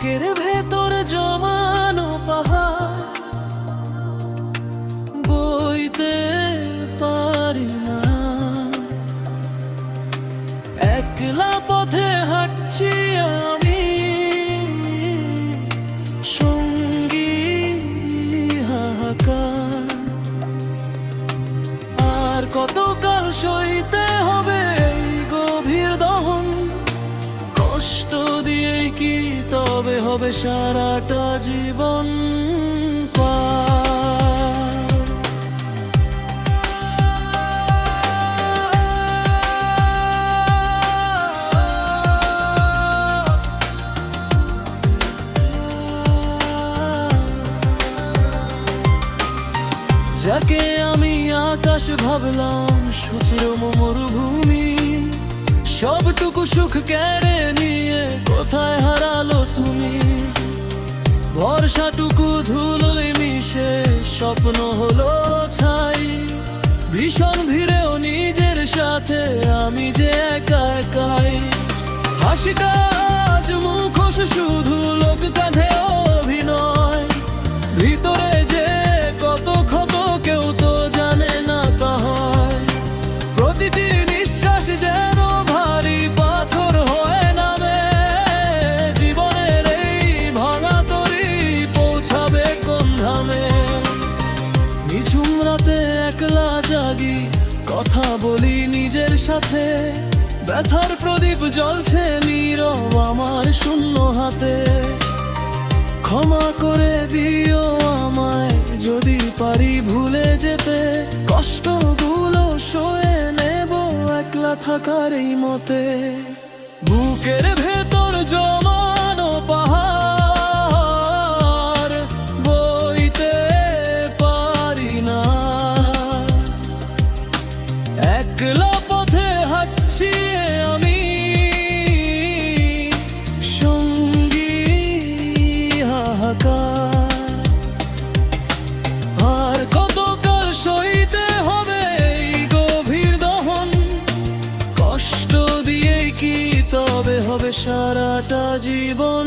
বুকের ভেতর জমানো পাহাড় বইতে পারি না। একলা পথে হাঁটছি আমি, সঙ্গী হাহাকার। আর কতকাল সইতে হবে এই গভীর দহন, কষ্ট দিয়ে কি তবে হবে সারাটা জীবন পার। যাকে আমি আকাশ ভাবলাম শুধু মরুভূমি, সবটুকু সুখ কেড়ে নিয়ে কোথায় হারালো তুমি। ভরসাটুকু ধুলোয় মিশে স্বপ্ন হলো ছাই, ভীষণ ভিড়েও নিজের সাথে আমি যে একা একাই। হাসিটা আজ মুখোশ, শুধু লোক কাঁধে অভিনয়, ভিতরে যে কত ক্ষত কেউ তো জানে না তা হয়। প্রতিটি নিঃশ্বাস যেন ভারী পাথর হয়ে নামে, জীবনের এই ভাঙা তরি পৌঁছাবে কোন ধামে। নিঝুম রাতে একলা জাগি, কথা বলি নিজের সাথে, ব্যথার প্রদীপ জ্বলছে নীরব আমার শূন্য হাতে। ক্ষমা করে দিও আমায় যদি পারি ভুলে যেতে, কষ্টগুলো সয়ে নেব একলা থাকার এই মতে। বুকের ভেতর জমানো পাহাড় বইতে পারি না, একলা পথে হাঁটছি আমি, সঙ্গী হাহাকার। আর কতকাল সইতে হবে এই গভীর দহন, কষ্ট দিয়ে কি তবে হবে সারাটা জীবন